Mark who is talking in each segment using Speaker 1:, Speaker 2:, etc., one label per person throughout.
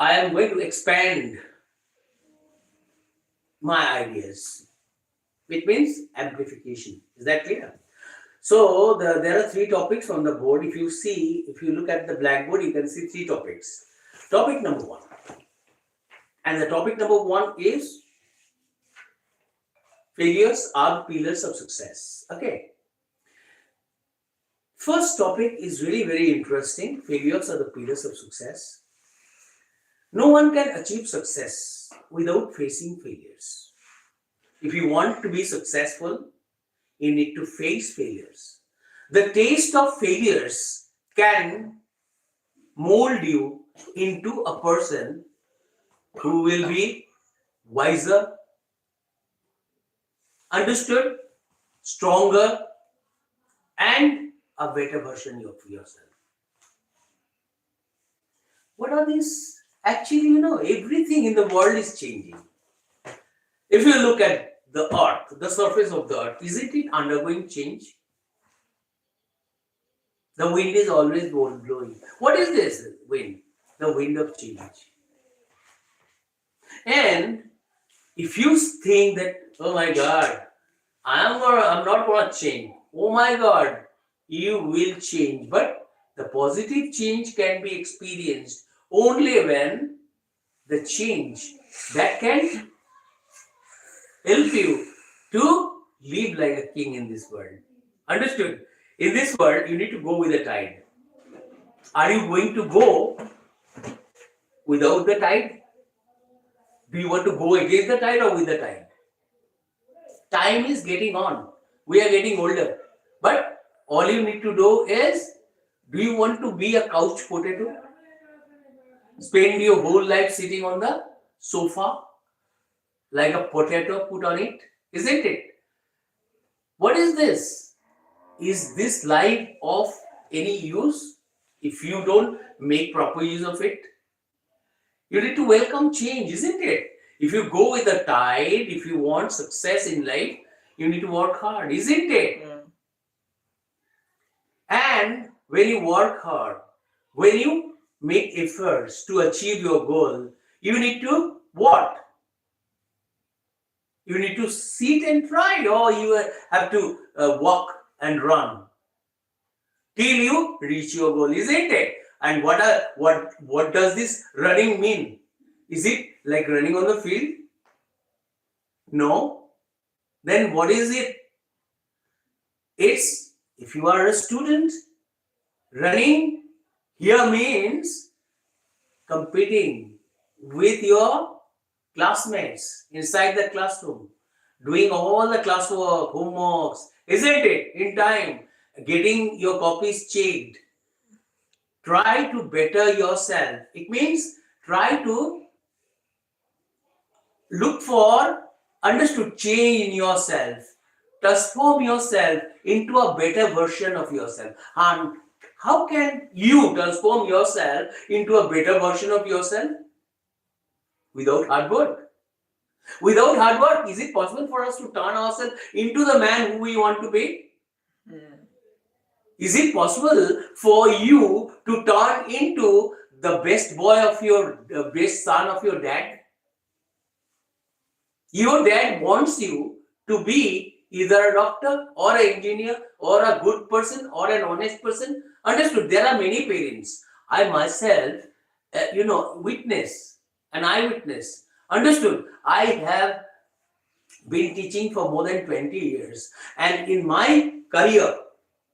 Speaker 1: I am going to expand my ideas, which means amplification. Is that clear? So there are three topics on the board. If you look at the blackboard, you can see three topics. Topic number one. And the topic number one is failures are pillars of success. Okay. First topic is really very interesting. Failures are the pillars of success. No one can achieve success without facing failures. If you want to be successful, you need to face failures. The taste of failures can mold you into a person who will be wiser, understood, stronger, and a better version of yourself. What are these? Actually, everything in the world is changing. If you look at the earth, the surface of the earth, isn't it undergoing change? The wind is always blowing. What is this wind? The wind of change. And if you think that, oh my God, I'm not going to change. Oh my God, you will change. But the positive change can be experienced only when the change that can help you to live like a king in this world. Understood? In this world, you need to go with the tide. Are you going to go without the tide? Do you want to go against the tide or with the tide? Time is getting on. We are getting older. But all you need to do is, do you want to be a couch potato? Spend your whole life sitting on the sofa like a potato put on it? Isn't it? What is this? Is this life of any use if you don't make proper use of it? You need to welcome change, isn't it? If you go with the tide, if you want success in life, you need to work hard, isn't it?
Speaker 2: Yeah.
Speaker 1: And when you work hard, when you make efforts to achieve your goal, you need to what? You need to sit and try, or you have to walk and run till you reach your goal, isn't it? And what does this running mean? Is it like running on the field? No. Then what is it? It's, if you are a student, running here means competing with your classmates inside the classroom, doing all the classwork, homeworks, isn't it? In time, getting your copies checked. Try to better yourself. It means try to look for, understood, change in yourself. Transform yourself into a better version of yourself. And how can you transform yourself into a better version of yourself? Without hard work. Without hard work, is it possible for us to turn ourselves into the man who we want to be? Is it possible for you to turn into the best boy of your, best son of your dad? Your dad wants you to be either a doctor or an engineer or a good person or an honest person. Understood? There are many parents. I myself, witness, an eyewitness. Understood? I have been teaching for more than 20 years. And in my career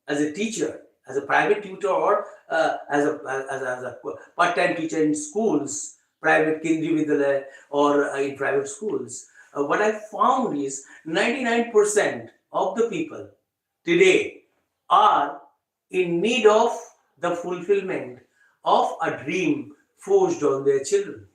Speaker 1: as a teacher, as a private tutor, or as a part-time teacher in schools, private Kendriya Vidyalaya, or in private schools, what I found is 99% of the people today are in need of the fulfillment of a dream forged on their children.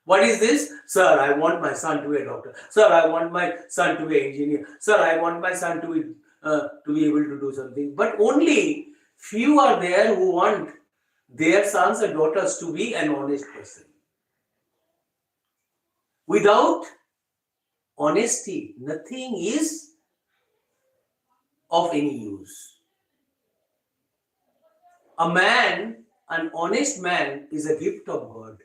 Speaker 1: What is this? Sir, I want my son to be a doctor. Sir, I want my son to be an engineer. Sir, I want my son to be able to do something. But only few are there who want their sons and daughters to be an honest person. Without honesty, nothing is of any use. A man, an honest man, is a gift of God.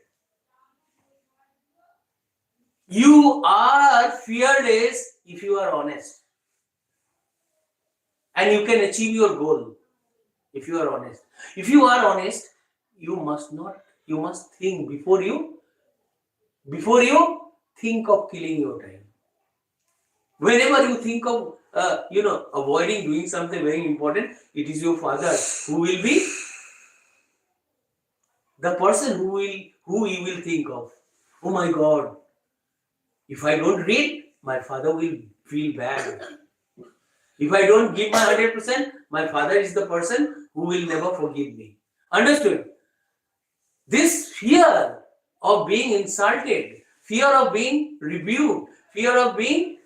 Speaker 1: You are fearless if you are honest. And you can achieve your goal if you are honest. If you are honest, you must think before you think of killing your time. Whenever you think of avoiding doing something very important, it is your father who will be the person who you will think of. Oh my God, if I don't read, my father will feel bad. If I don't give my 100%, my father is the person who will never forgive me. Understood? This fear of being insulted, fear of being rebuked, fear of being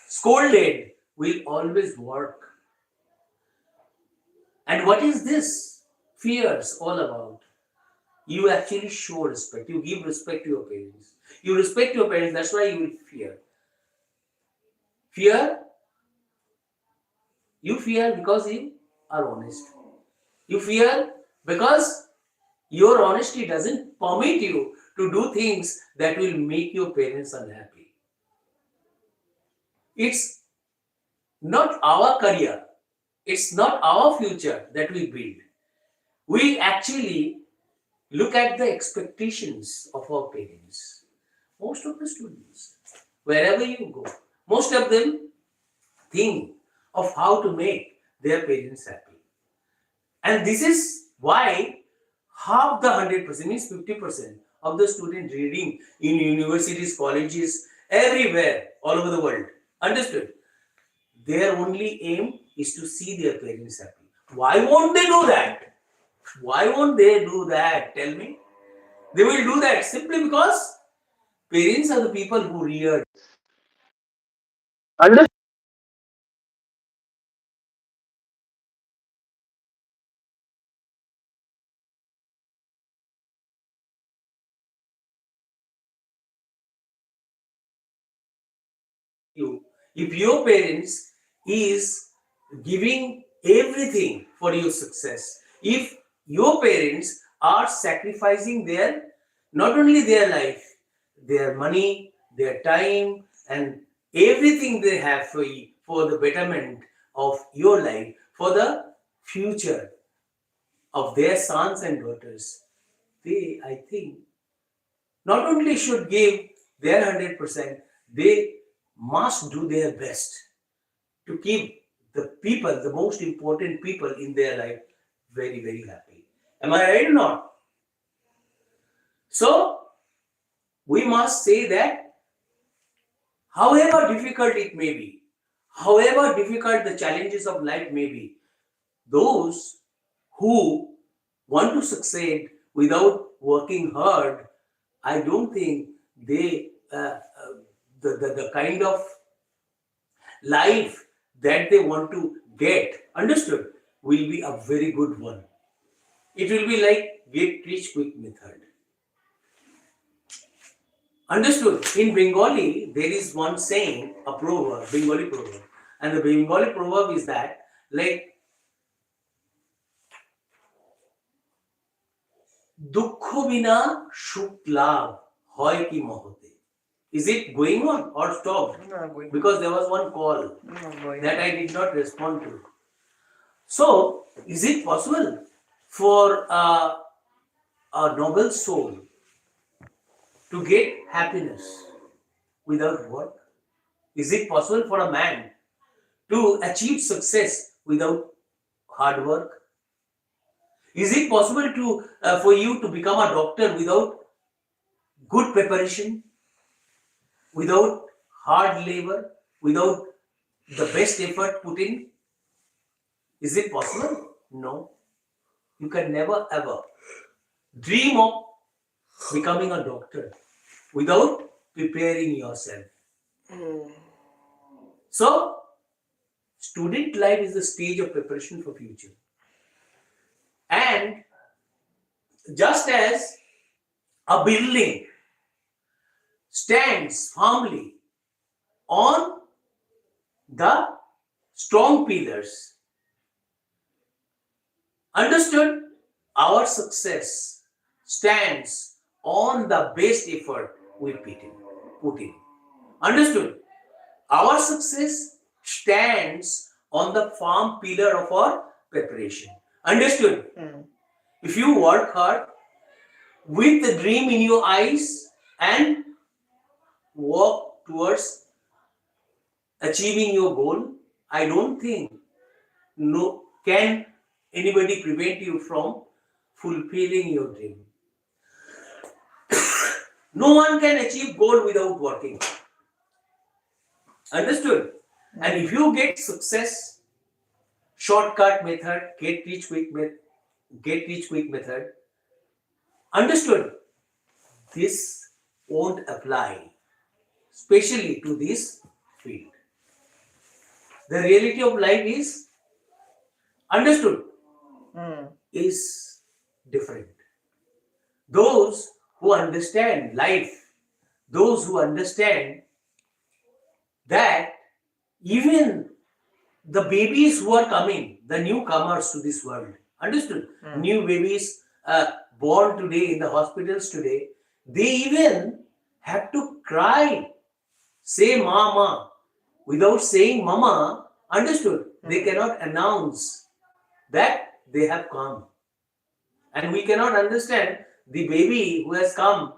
Speaker 1: scolded will always work. And what is this fears all about? You actually show respect. You give respect to your parents. You respect your parents, that's why you will fear. Fear, you fear because you are honest. You fear because your honesty doesn't permit you to do things that will make your parents unhappy. It's not our career, it's not our future that we build. We actually look at the expectations of our parents. Most of the students, wherever you go, most of them think of how to make their parents happy. And this is why half the 100% means 50% of the student reading in universities, colleges, everywhere, all over the world. Understood? Their only aim is to see their parents happy. Why won't they do that? Why won't they do that? Tell me. They will do that simply because parents are the people who reared. Understood? You. If your parents is giving everything for your success, if your parents are sacrificing their not only their life, their money, their time, and everything they have for you for the betterment of your life, for the future of their sons and daughters, they, I think, not only should give their 100%, they must do their best to keep the people, the most important people in their life, very, very happy. Am I right or not? So, we must say that however difficult it may be, however difficult the challenges of life may be, those who want to succeed without working hard, I don't think they, the kind of life that they want to get, understood, will be a very good one. It will be like get rich quick method. Understood? In Bengali, there is one saying, a proverb, Bengali proverb. And the Bengali proverb is that, like, দুঃখ বিনা সুখ লাভ হয় কি মহতে. Is it going on or stopped?
Speaker 2: No, going.
Speaker 1: Because there was one call
Speaker 2: No, going.
Speaker 1: that I did not respond to. So, is it possible for a noble soul to get happiness without work? Is it possible for a man to achieve success without hard work? Is it possible to for you to become a doctor without good preparation, without hard labor, without the best effort put in? Is it possible? No. You can never ever dream of becoming a doctor without preparing yourself. So, student life is the stage of preparation for future. And just as a building stands firmly on the strong pillars, understood, our success stands on the best effort we put in. Understood? Our success stands on the firm pillar of our preparation. Understood?
Speaker 2: Mm.
Speaker 1: If you work hard with the dream in your eyes and walk towards achieving your goal, I don't think no can anybody prevent you from fulfilling your dream. No one can achieve goal without working. Understood? And if you get success, shortcut method, get rich quick method, understood? This won't apply, especially to this field. The reality of life is understood,
Speaker 2: Mm.
Speaker 1: is different. Those who understand life, those who understand that even the babies who are coming, the newcomers to this world, understood?
Speaker 2: Mm.
Speaker 1: New babies born today in the hospitals today, they even have to cry, say mama, without saying mama, understood? They cannot announce that they have come. And we cannot understand the baby who has come,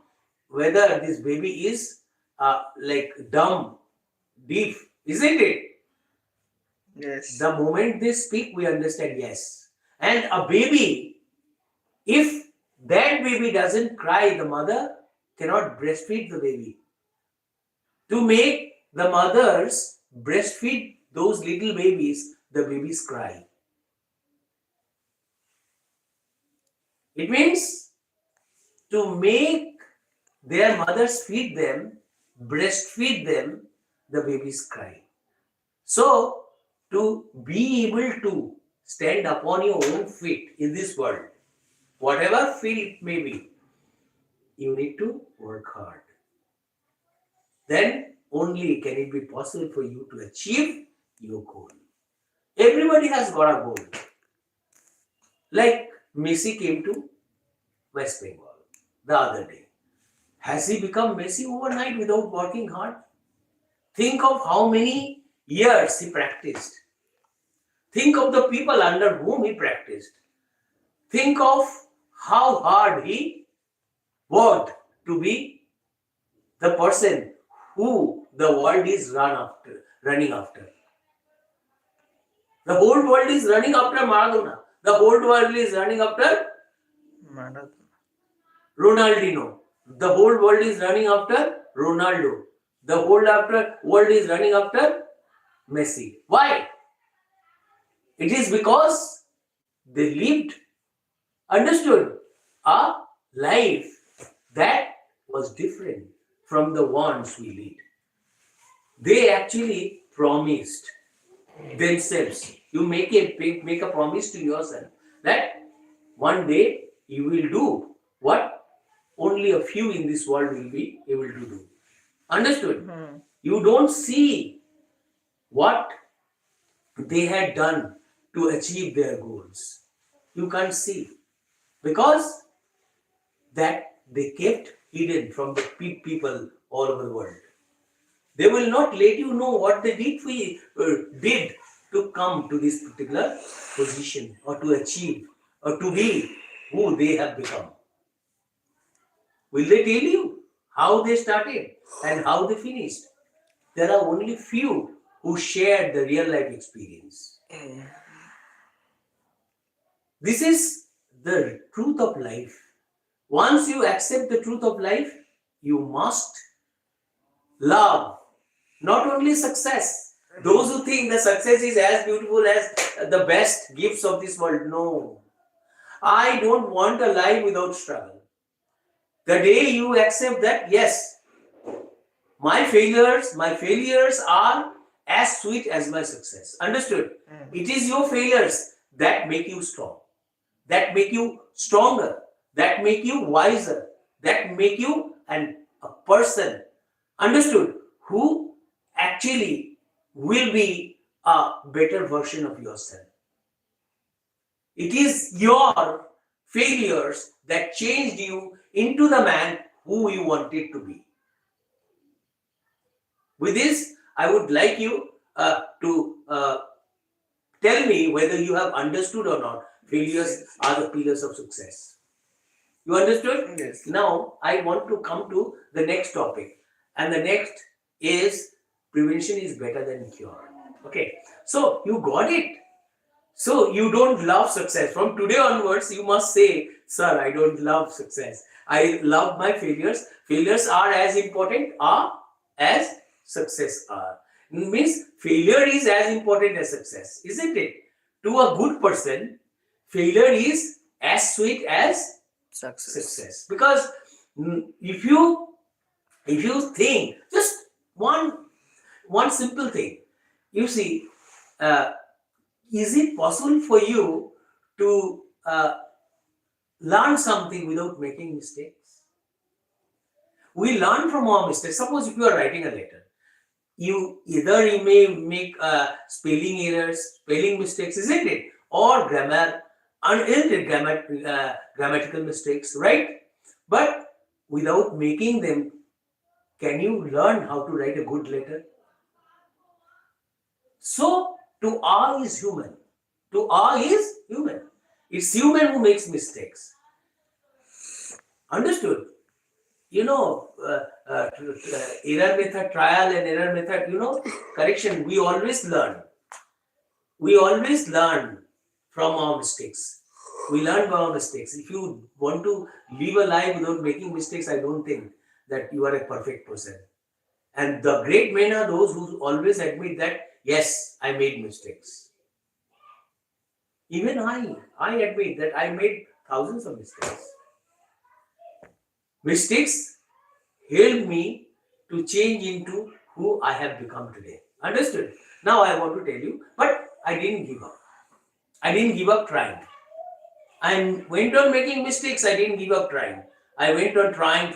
Speaker 1: whether this baby is like dumb, deaf, isn't it?
Speaker 2: Yes.
Speaker 1: The moment they speak, we understand, yes. And a baby, if that baby doesn't cry, the mother cannot breastfeed the baby. To make the mothers breastfeed those little babies, the babies cry. It means to make their mothers feed them, breastfeed them, the babies cry. So, to be able to stand upon your own feet in this world, whatever field it may be, you need to work hard. Then only can it be possible for you to achieve your goal. Everybody has got a goal. Like Messi came to West Bengal the other day. Has he become Messi overnight without working hard? Think of how many years he practiced. Think of the people under whom he practiced. Think of how hard he worked to be the person who the world is running after. The whole world is running after Maradona. The whole world is running after
Speaker 2: Maradona.
Speaker 1: Ronaldinho. The whole world is running after Ronaldo. The whole world is running after Messi. Why? It is because they lived, understood, a life that was different from the ones we lead. They actually promised themselves. You make a promise to yourself that one day you will do what only a few in this world will be able to do. Understood?
Speaker 2: Mm.
Speaker 1: You don't see what they had done to achieve their goals. You can't see because that they kept hidden from the people all over the world. They will not let you know what they did to come to this particular position or to achieve or to be who they have become. Will they tell you how they started and how they finished? There are only few who shared the real life experience. This is the truth of life. Once you accept the truth of life, you must love not only success. Those who think that success is as beautiful as the best gifts of this world, no. I don't want a life without struggle. The day you accept that, yes, my failures are as sweet as my success. Understood? It is your failures that make you strong, that make you stronger, that make you wiser, that make you a person, understood, who actually will be a better version of yourself. It is your failures that changed you into the man who you wanted to be. With this, I would like you to tell me whether you have understood or not. Failures are the pillars of success. You understood?
Speaker 2: Yes.
Speaker 1: Now, I want to come to the next topic. And the next is prevention is better than cure. Okay. So, you got it. So, you don't love success. From today onwards, you must say, Sir, I don't love success. I love my failures. Failures are as important as success are. Means failure is as important as success, isn't it? To a good person, failure is as sweet as success. Because if you think just one simple thing, you see, uh, is it possible for you to learn something without making mistakes? We learn from our mistakes. Suppose if you are writing a letter, you may make spelling errors, spelling mistakes, isn't it? Or grammatical mistakes, right? But without making them, can you learn how to write a good letter? So, to all is human. To all is human. It's human who makes mistakes. Understood? You know, error method, trial and error method, correction, we always learn. We always learn from our mistakes. We learn from our mistakes. If you want to live a life without making mistakes, I don't think that you are a perfect person. And the great men are those who always admit that, yes, I made mistakes. Even I admit that I made thousands of mistakes. Mistakes helped me to change into who I have become today. Understood? Now I want to tell you, but I didn't give up. I didn't give up trying. I went on making mistakes. I didn't give up trying. I went on trying,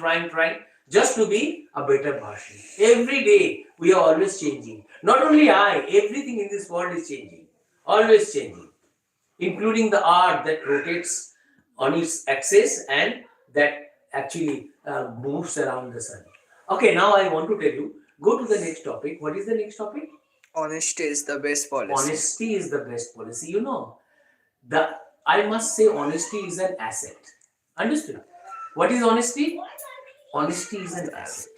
Speaker 1: just to be a better version. Every day we are always changing. Not only I, everything in this world is changing. Always changing. Including the art that rotates on its axis and that actually moves around the sun. Okay, now I want to tell you, go to the next topic. What is the next topic?
Speaker 2: Honesty is the best policy.
Speaker 1: Honesty is the best policy. I must say honesty is an asset. Understood? What is honesty? Honesty is an asset.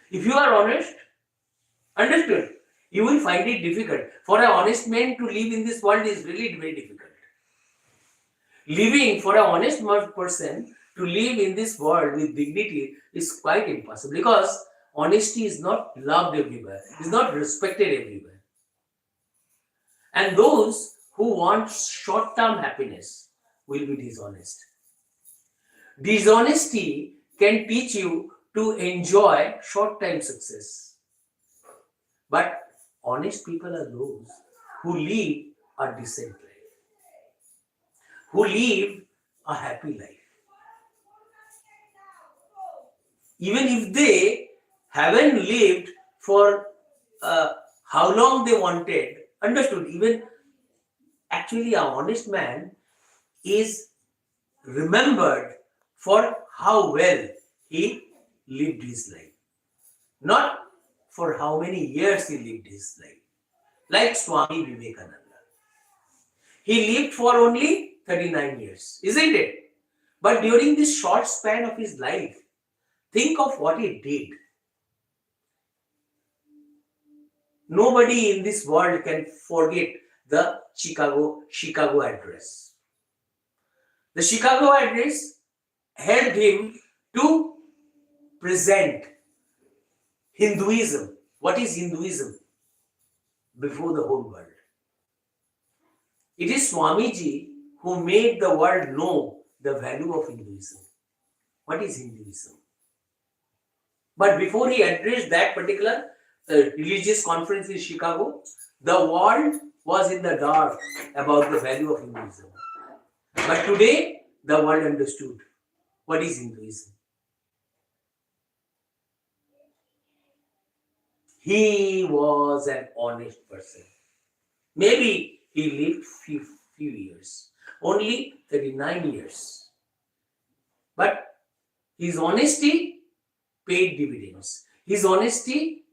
Speaker 1: If you are honest, understood, you will find it difficult. For an honest man to live in this world is really very difficult. Living for an honest person to live in this world with dignity is quite impossible, because honesty is not loved everywhere, is not respected everywhere. And those who want short-term happiness will be dishonest. Dishonesty can teach you to enjoy short-time success. But honest people are those who live a decent life, who live a happy life. Even if they haven't lived for how long they wanted, understood, even actually an honest man is remembered for how well he lived his life, not for how many years he lived his life. Like Swami Vivekananda. He lived for only 39 years, isn't it? But during this short span of his life, think of what he did. Nobody in this world can forget the Chicago address. The Chicago address helped him to present Hinduism. What is Hinduism? Before the whole world. It is Swamiji who made the world know the value of Hinduism. What is Hinduism? But before he addressed that particular religious conference in Chicago, the world was in the dark about the value of Hinduism. But today, the world understood what is Hinduism. He was an honest person. Maybe he lived few years, only 39 years. But his honesty paid dividends. His honesty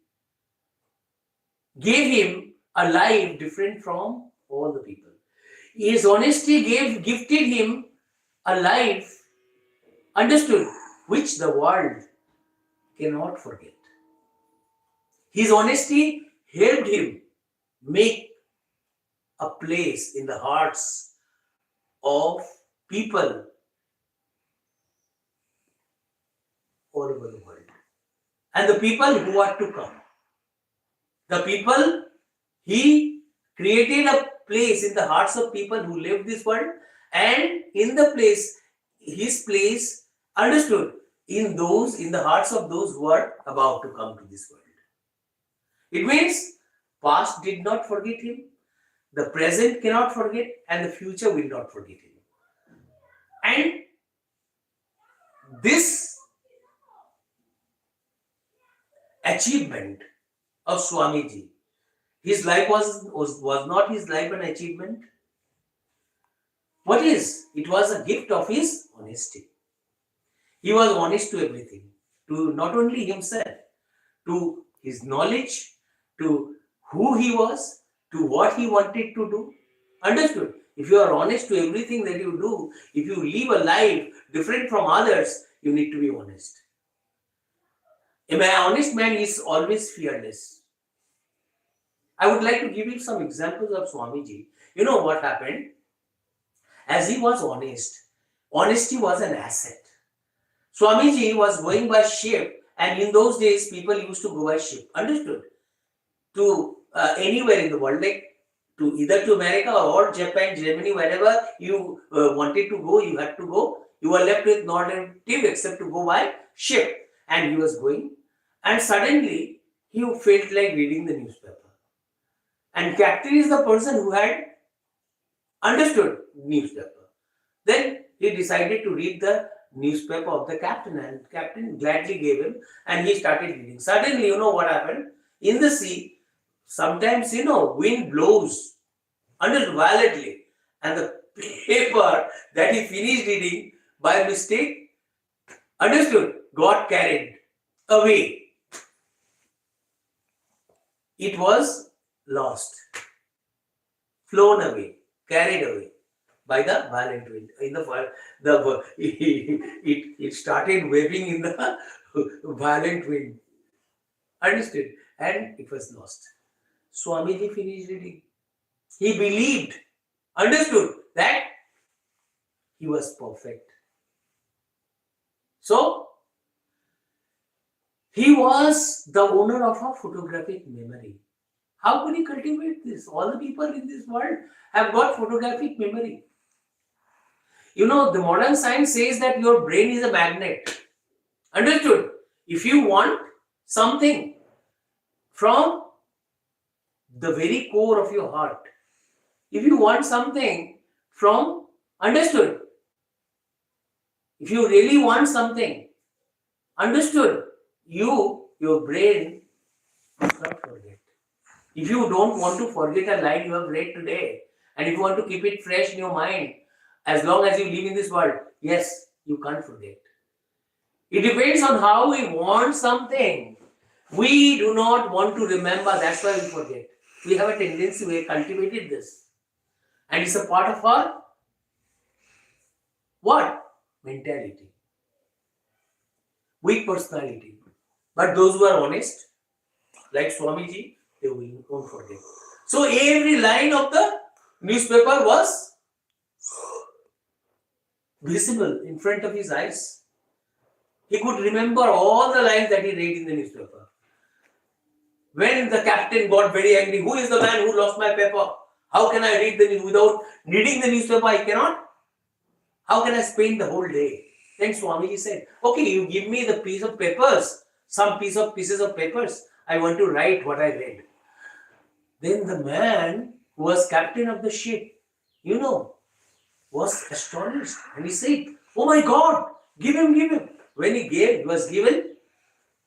Speaker 1: gave him a life different from all the people. His honesty gifted him a life, understood, which the world cannot forget. His honesty helped him make a place in the hearts of people all over the world. And the people who are to come. The people, he created a place in the hearts of people who live this world, and in the place, his place understood in the hearts of those who are about to come to this world. It means past did not forget him, the present cannot forget, and the future will not forget him. And this achievement of Swamiji, his life was not his life an achievement. What is? It was a gift of his honesty. He was honest to everything, to not only himself, to his knowledge, to who he was, to what he wanted to do. Understood? If you are honest to everything that you do, if you live a life different from others, you need to be honest. A honest man is always fearless. I would like to give you some examples of Swamiji. You know what happened? As he was honest, honesty was an asset. Swamiji was going by ship, and in those days, people used to go by ship. Understood? To anywhere in the world, like to either to America or Japan, Germany, wherever you wanted to go, you had to go. You were left with no alternative except to go by ship. And he was going, and suddenly he felt like reading the newspaper. And captain is the person who had understood newspaper. Then he decided to read the newspaper of the captain, and captain gladly gave him, and he started reading. Suddenly, you know what happened? In the sea, sometimes, wind blows violently, and the paper that he finished reading by mistake, understood, got carried away. It was lost, flown away, carried away by the violent wind. It started waving in the violent wind. Understood? And it was lost. Swamiji finished reading. He believed, understood that he was perfect. So, he was the owner of a photographic memory. How could he cultivate this? All the people in this world have got photographic memory. The modern science says that your brain is a magnet. Understood? If you want something from the very core of your heart, if you want something from, understood, if you really want something, understood, your brain does not forget. If you don't want to forget a line you have read today, and if you want to keep it fresh in your mind, as long as you live in this world, yes, you can't forget. It depends on how we want something. We do not want to remember, that's why we forget. We have a tendency, we have cultivated this. And it's a part of our what? Mentality. Weak personality. But those who are honest, like Swamiji, they won't forget. So every line of the newspaper was visible in front of his eyes. He could remember all the lines that he read in the newspaper. When the captain got very angry, who is the man who lost my paper? How can I read the news? Without reading the newspaper, I cannot. How can I spend the whole day? Then Swamiji said, okay, you give me the piece of papers, some pieces of papers. I want to write what I read. Then the man who was captain of the ship, was astonished. And he said, oh my God, give him. When he was given,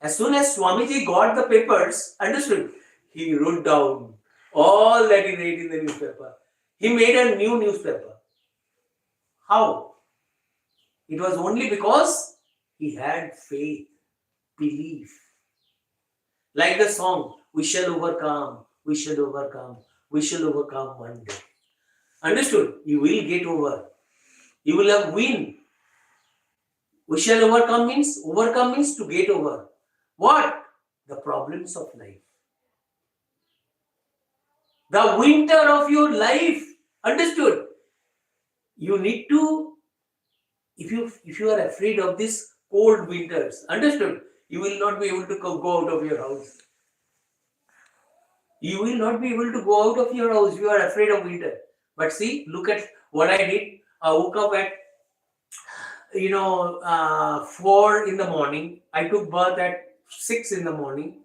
Speaker 1: as soon as Swamiji got the papers, understood, he wrote down all that he read in the newspaper. He made a new newspaper. How? It was only because he had faith, belief. Like the song, we shall overcome, we shall overcome, we shall overcome one day. Understood? You will get over. You will have win. We shall overcome means to get over. What? The problems of life. The winter of your life. Understood? You need to, if you are afraid of these cold winters, understood? You will not be able to go out of your house. You will not be able to go out of your house if you are afraid of winter. But see, look at what I did. I woke up at 4 in the morning. I took bath at 6 in the morning,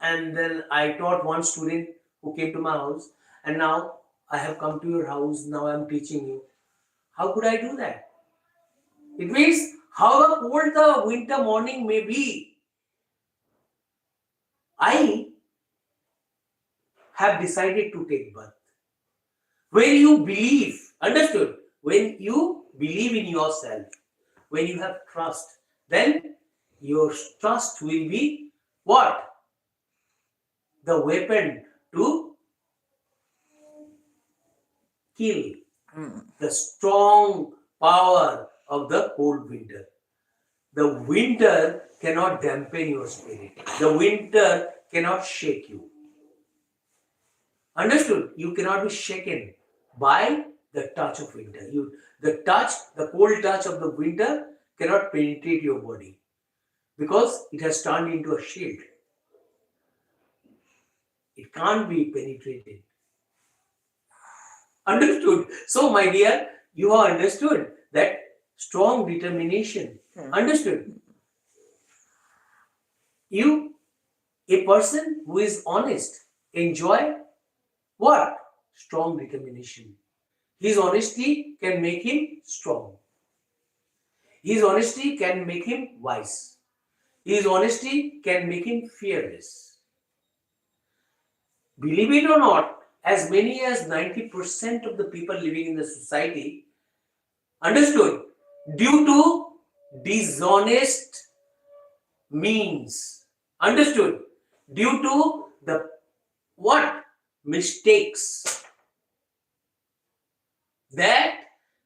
Speaker 1: and then I taught one student who came to my house, and now I have come to your house. Now I am teaching you. How could I do that? It means however cold the winter morning may be, I have decided to take bath. When you believe, understood? When you believe in yourself, when you have trust, then your trust will be what? The weapon to kill the strong power of the cold winter. The winter cannot dampen your spirit. The winter cannot shake you. Understood? You cannot be shaken by the touch of winter. The cold touch of the winter cannot penetrate your body because it has turned into a shield. It can't be penetrated. Understood? So, my dear, you have understood that strong determination. Understood? A person who is honest, enjoy what? Strong determination. His honesty can make him strong. His honesty can make him wise. His honesty can make him fearless. Believe it or not, as many as 90% of the people living in the society, understood, due to dishonest means, understood, due to the what? Mistakes that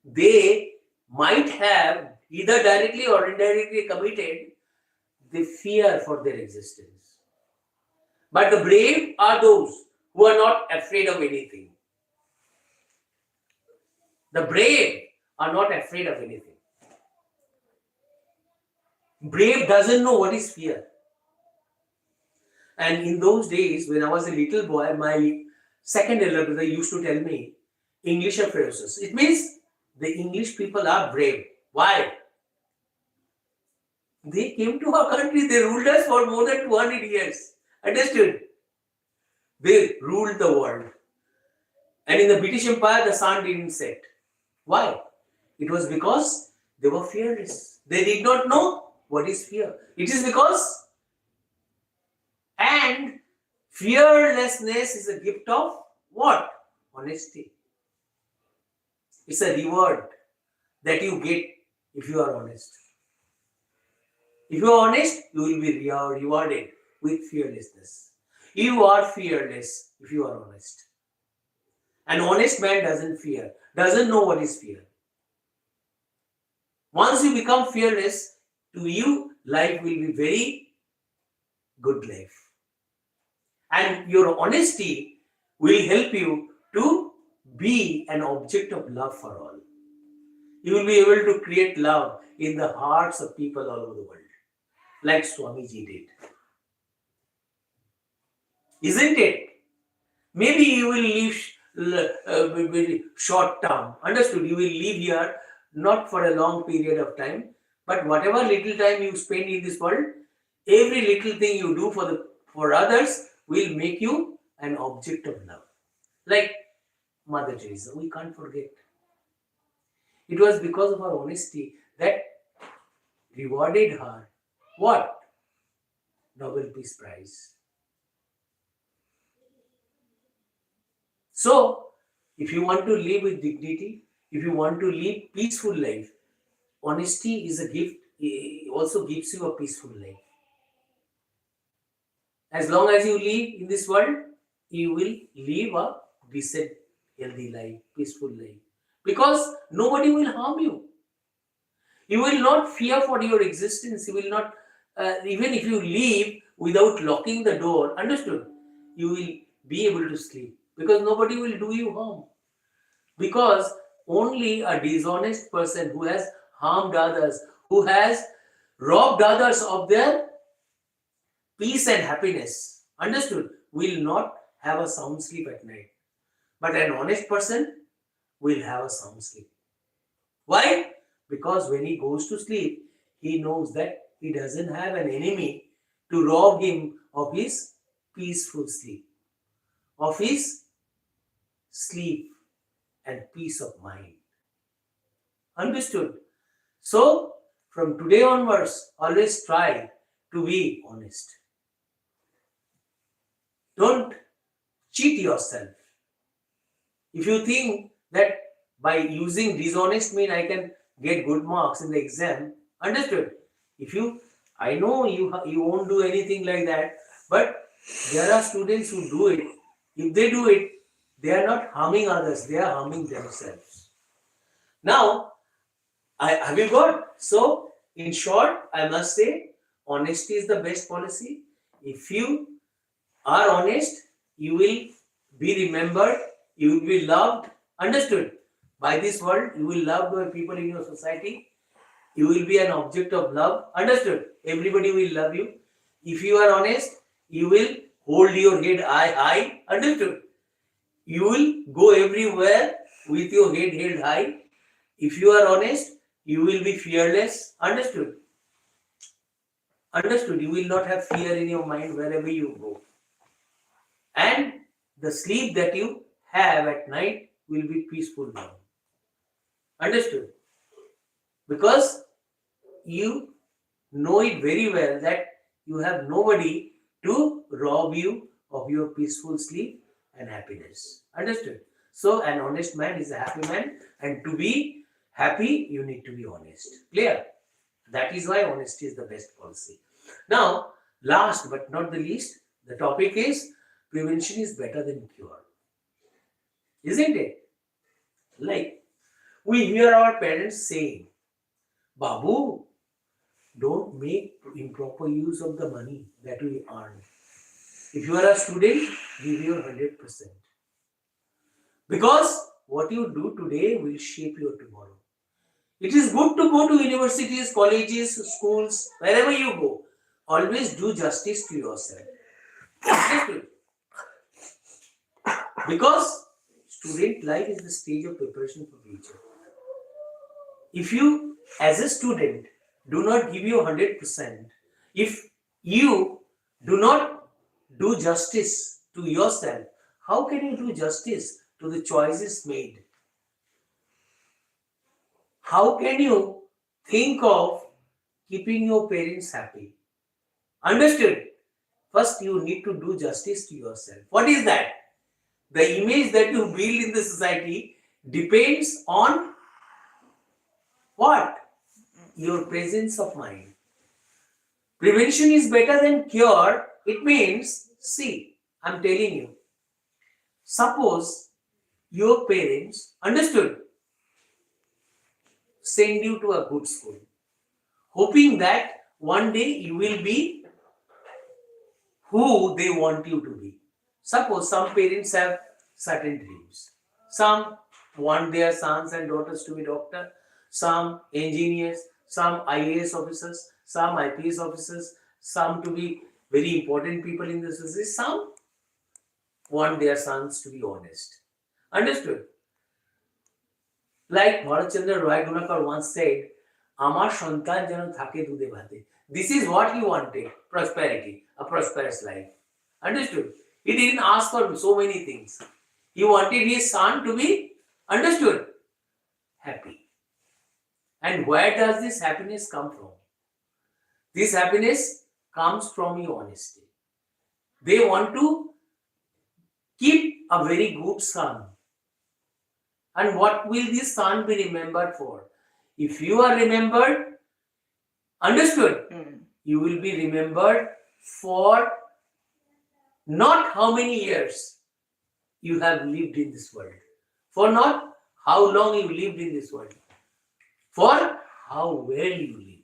Speaker 1: they might have either directly or indirectly committed, they fear for their existence. But the brave are those who are not afraid of anything. The brave are not afraid of anything. Brave doesn't know what is fear. And in those days, when I was a little boy, my second elder brother used to tell me, English are ferocious. It means the English people are brave. Why? They came to our country, they ruled us for more than 200 years. Understood? They ruled the world. And in the British Empire, the sun didn't set. Why? It was because they were fearless. They did not know what is fear. It is because, and fearlessness is a gift of what? Honesty. It's a reward that you get if you are honest. If you are honest, you will be rewarded with fearlessness. You are fearless if you are honest. An honest man doesn't fear, doesn't know what is fear. Once you become fearless, to you, life will be very good life. And your honesty will help you to be an object of love for all. You will be able to create love in the hearts of people all over the world, like Swamiji did. Isn't it? Maybe you will live short term. Understood? You will live here not for a long period of time, but whatever little time you spend in this world, every little thing you do for others will make you an object of love. Like Mother Teresa, we can't forget. It was because of her honesty that rewarded her what? Nobel Peace Prize. So, if you want to live with dignity, if you want to live peaceful life, honesty is a gift. It also gives you a peaceful life. As long as you live in this world, you will live a decent, healthy life, peaceful life. Because nobody will harm you. You will not fear for your existence. You will not, even if you leave without locking the door, understood? You will be able to sleep because nobody will do you harm. Because only a dishonest person who has harmed others, who has robbed others of their peace and happiness, understood, will not have a sound sleep at night. But an honest person will have a sound sleep. Why? Because when he goes to sleep, he knows that he doesn't have an enemy to rob him of his peaceful sleep, of his sleep and peace of mind. Understood? So, from today onwards, always try to be honest. Don't cheat yourself. If you think that by using dishonest mean I can get good marks in the exam, understood? If you, I know you won't do anything like that, but there are students who do it. If they do it, they are not harming others; they are harming themselves. Now, have you got? So, in short, I must say, honesty is the best policy. If you are honest, you will be remembered, you will be loved, understood? By this world, you will love by people in your society, you will be an object of love, understood? Everybody will love you. If you are honest, you will hold your head high, understood? You will go everywhere with your head held high. If you are honest, you will be fearless, understood? Understood? You will not have fear in your mind wherever you go. And the sleep that you have at night will be peaceful now. Understood? Because you know it very well that you have nobody to rob you of your peaceful sleep and happiness. Understood? So, an honest man is a happy man, and to be happy, you need to be honest. Clear? That is why honesty is the best policy. Now, last but not the least, the topic is prevention is better than cure. Isn't it? Like, we hear our parents saying, Babu, don't make improper use of the money that we earn. If you are a student, give your 100%. Because what you do today will shape your tomorrow. It is good to go to universities, colleges, schools, wherever you go. Always do justice to yourself. Understood? Because student life is the stage of preparation for future. If you, as a student, do not give your 100%, if you do not do justice to yourself, how can you do justice to the choices made? How can you think of keeping your parents happy? Understood? First, you need to do justice to yourself. What is that? The image that you build in the society depends on what? Your presence of mind. Prevention is better than cure. It means, see, I'm telling you, suppose your parents, understood, send you to a good school, hoping that one day you will be who they want you to be. Suppose some parents have certain dreams. Some want their sons and daughters to be doctor, some engineers, some IAS officers, some IPS officers, some to be very important people in the society, some want their sons to be honest. Understood? Like Bharatchandra Roy Gunakar once said, Amar সন্তান যেন থাকে দুধে ভাতে. This is what he wanted, prosperity, a prosperous life. Understood? He didn't ask for so many things. He wanted his son to be, understood, happy. And where does this happiness come from? This happiness comes from your honesty. They want to keep a very good son. And what will this son be remembered for? If you are remembered, understood, you will be remembered for not how many years you have lived in this world, for not how long you lived in this world, for how well you lived,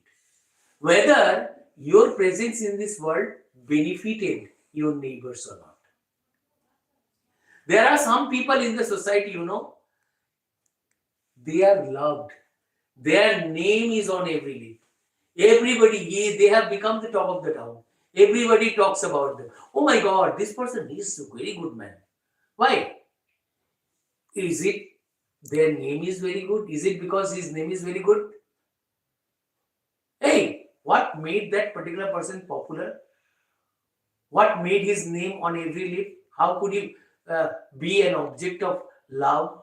Speaker 1: whether your presence in this world benefited your neighbors or not. There are some people in the society, they are loved. Their name is on every lip. Everybody, they have become the top of the town. Everybody talks about them. Oh my God, this person is a very good man. Why? Is it their name is very good? Is it because his name is very good? Hey, what made that particular person popular? What made his name on every lip? How could he be an object of love?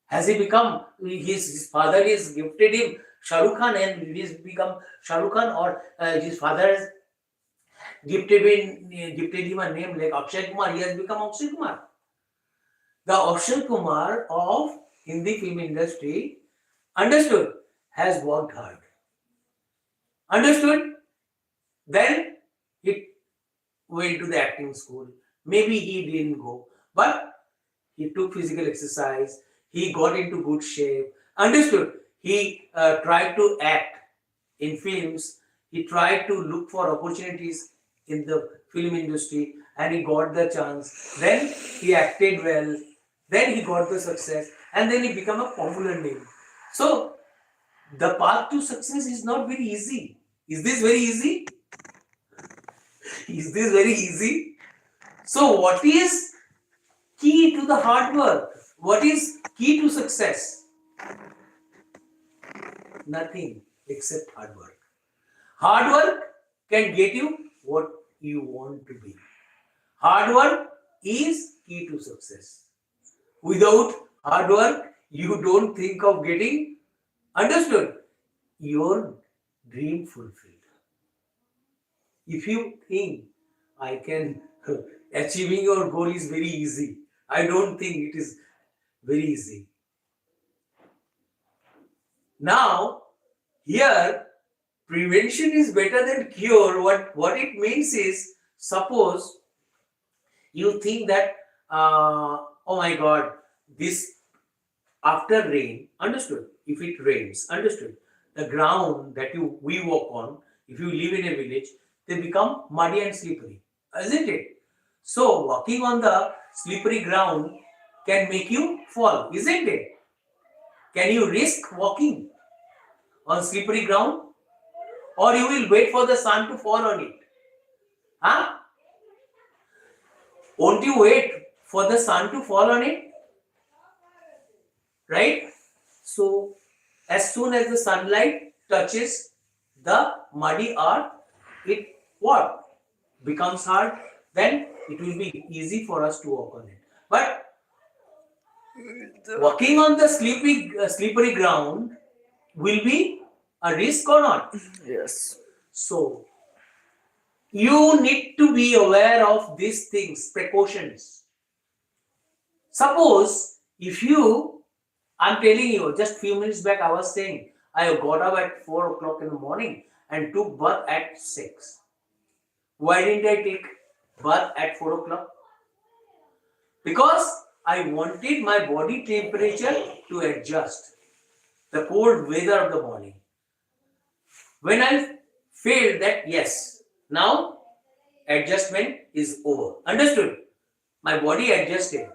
Speaker 1: Has he become, his father has gifted him Shah Rukh Khan and he's become Shah Rukh Khan, or his father has gifted him a name like Akshay Kumar, he has become Akshay Kumar. The Akshay Kumar of Hindi film industry, understood, has worked hard. Understood? Then he went to the acting school. Maybe he didn't go, but he took physical exercise. He got into good shape. Understood? He tried to act in films. He tried to look for opportunities in the film industry, and he got the chance. Then he acted well. Then he got the success, and then he became a popular name. So the path to success is not very easy. Is this very easy? Is this very easy? So what is key to the hard work? What is key to success? Nothing except hard work. Hard work can get you what you want to be. Hard work is key to success. Without hard work, you don't think of getting, understood, your dream fulfilled. If you think I can, achieving your goal is very easy, I don't think it is very easy. Now, here, prevention is better than cure. What it means is, suppose you think that, oh my God, this after rain, understood? If it rains, understood? The ground that we walk on, if you live in a village, they become muddy and slippery, isn't it? So walking on the slippery ground can make you fall, isn't it? Can you risk walking on slippery ground? Or you will wait for the sun to fall on it? Huh? Won't you wait for the sun to fall on it? Right? So, as soon as the sunlight touches the muddy earth, it what? Becomes hard, then it will be easy for us to walk on it. But walking on the slippery ground will be a risk or not?
Speaker 2: Yes.
Speaker 1: So, you need to be aware of these things, precautions. Suppose if I'm telling you, just few minutes back I was saying, I got up at 4 o'clock in the morning and took bath at 6. Why didn't I take bath at 4 o'clock? Because I wanted my body temperature to adjust the cold weather of the morning. When I felt that yes, now adjustment is over. Understood? My body adjusted.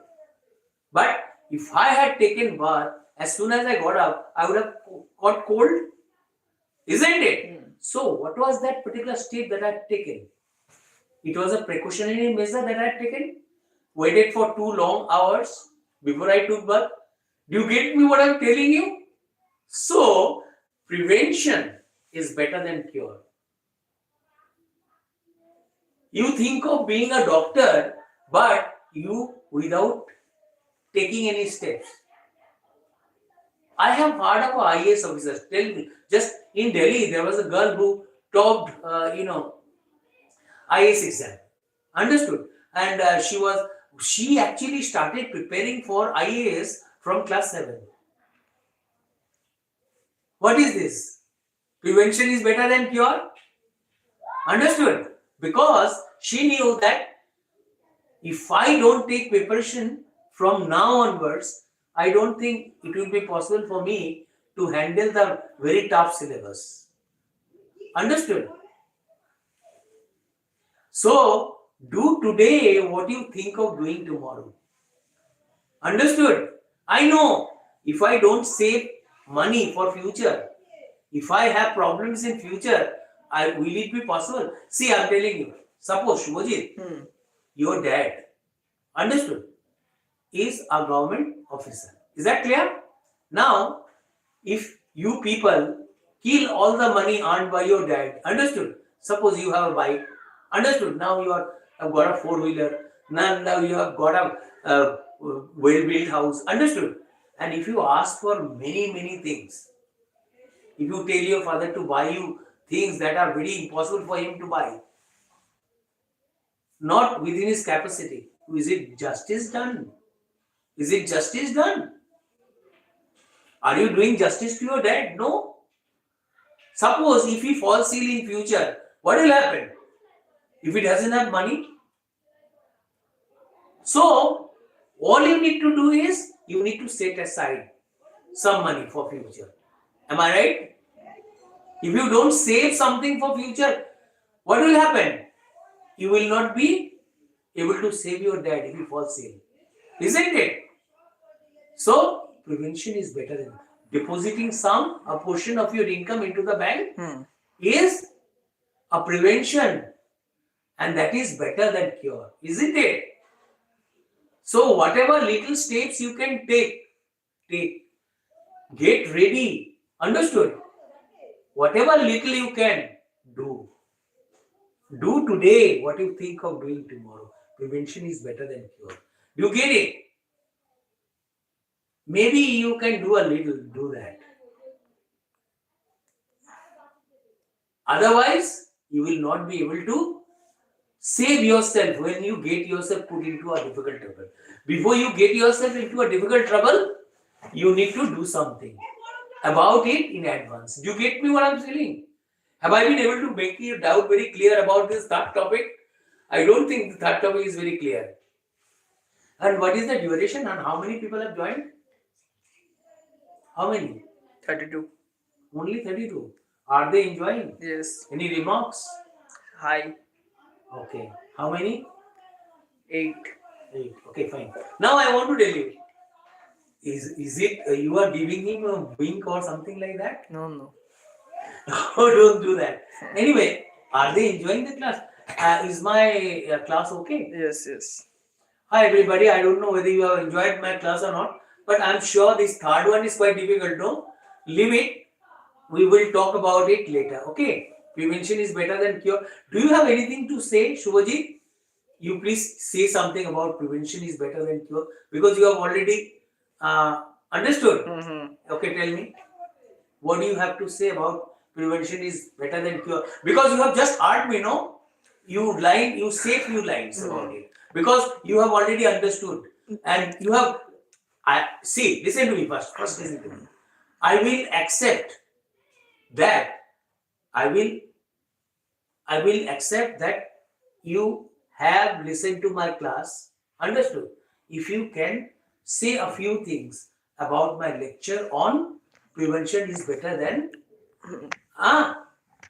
Speaker 1: But if I had taken bath, as soon as I got up, I would have got cold. Isn't it? So, what was that particular step that I had taken? It was a precautionary measure that I had taken. Waited for 2 long hours before I took bath. Do you get me what I'm telling you? So, prevention is better than cure. You think of being a doctor, but you without taking any steps. I have heard of IAS officers. Tell me, just in Delhi, there was a girl who topped, IAS exam. Understood? And she actually started preparing for IAS from class 7. What is this? Prevention is better than cure? Understood? Because she knew that if I don't take preparation from now onwards, I don't think it will be possible for me to handle the very tough syllabus. Understood? So, do today what you think of doing tomorrow. Understood? I know if I don't save money for future, if I have problems in future, will it be possible? See, I'm telling you. Suppose Shubhajit, your dad, understood, is a government officer. Is that clear? Now, if you people kill all the money earned by your dad, understood? Suppose you have a bike, understood? Now have got a four-wheeler. Now you have got a well-built house, understood? And if you ask for many things, if you tell your father to buy you things that are very impossible for him to buy, not within his capacity, is it justice done? Is it justice done? Are you doing justice to your dad? No. Suppose if he falls ill in future, what will happen? If he doesn't have money? So, all you need to do is, you need to set aside some money for future. Am I right? If you don't save something for future, what will happen? You will not be able to save your dad if he falls ill. Isn't it? So, prevention is better than depositing a portion of your income into the bank is a prevention, and that is better than cure, isn't it? So, whatever little steps you can take. Get ready. Understood? Whatever little you can do. Do today what you think of doing tomorrow. Prevention is better than cure. Do you get it? Maybe you can do a little, do that. Otherwise, you will not be able to save yourself when you get yourself put into a difficult trouble. Before you get yourself into a difficult trouble, you need to do something about it in advance. Do you get me what I'm saying? Have I been able to make your doubt very clear about this third topic? I don't think the third topic is very clear. And what is the duration and how many people have joined? How many?
Speaker 2: 32.
Speaker 1: Only 32. Are they enjoying?
Speaker 2: Yes.
Speaker 1: Any remarks?
Speaker 2: Hi.
Speaker 1: Okay. How many?
Speaker 2: 8.
Speaker 1: 8. Okay, fine. Now I want to tell you. Is it you are giving him a wink or something like that?
Speaker 2: No.
Speaker 1: No, don't do that. Anyway, are they enjoying the class? Is my class okay?
Speaker 2: Yes.
Speaker 1: Hi everybody, I don't know whether you have enjoyed my class or not, but I'm sure this third one is quite difficult, no? Leave it. We will talk about it later, okay? Prevention is better than cure. Do you have anything to say, Shubhajit? You please say something about prevention is better than cure, because you have already understood. Okay, tell me. What do you have to say about prevention is better than cure? Because you have just heard me, no? You say few lines about it. Because you have already understood. And you have, listen to me first. First listen to me. I will accept that, I will accept that you have listened to my class, understood. If you can say a few things about my lecture on prevention is better than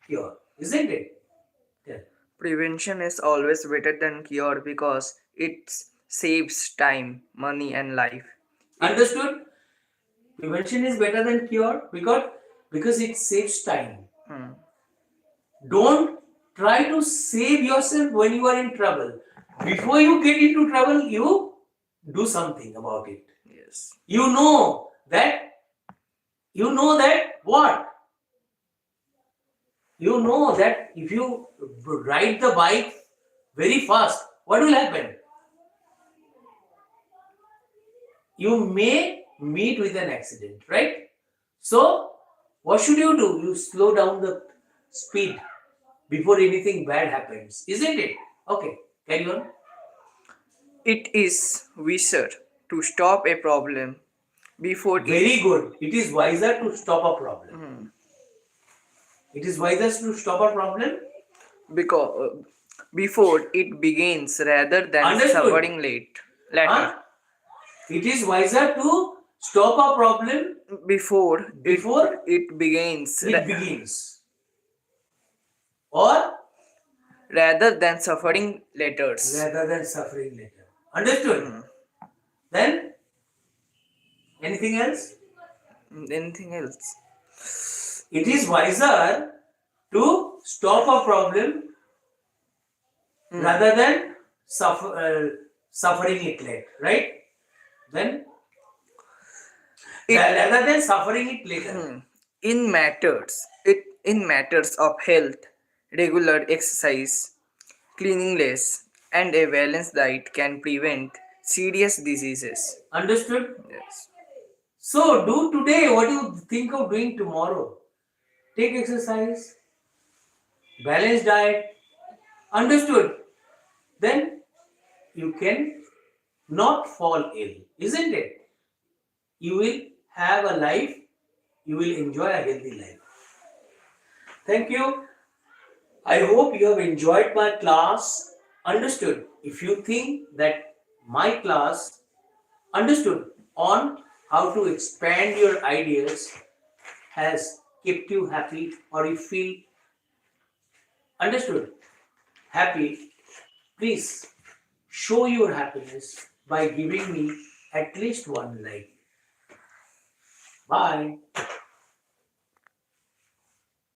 Speaker 1: cure, isn't it? Yeah.
Speaker 2: Prevention is always better than cure because it saves time, money, and life.
Speaker 1: Understood? Prevention is better than cure because it saves time. Don't try to save yourself when you are in trouble. Before you get into trouble, you do something about it.
Speaker 2: Yes.
Speaker 1: You know that what? You know that if you ride the bike very fast, what will happen? You may meet with an accident, right? So, what should you do? You slow down the speed before anything bad happens, isn't it? Okay, carry on.
Speaker 2: It is wiser to stop a problem before
Speaker 1: Very good. It is wiser to stop a problem. It is wiser to stop a problem
Speaker 2: before it begins rather than
Speaker 1: Understood?
Speaker 2: suffering later.
Speaker 1: Huh? It is wiser to stop a problem
Speaker 2: Before
Speaker 1: before
Speaker 2: it begins
Speaker 1: it begins, or
Speaker 2: rather than suffering later.
Speaker 1: rather than suffering later. Understood? Then anything else?
Speaker 2: Anything else?
Speaker 1: It is wiser to stop a problem rather than suffering it later, right? Then rather than suffering it later.
Speaker 2: In matters of health, regular exercise, cleanliness, and a balanced diet can prevent serious diseases.
Speaker 1: Understood?
Speaker 2: Yes.
Speaker 1: So do today what you think of doing tomorrow. Take exercise, balanced diet. Understood? Then you can not fall ill, isn't it? You will have a life, you will enjoy a healthy life. Thank you. I hope you have enjoyed my class. Understood? If you think that my class understood on how to expand your ideas has kept you happy, or you feel understood happy, please show your happiness by giving me at least one like. Bye.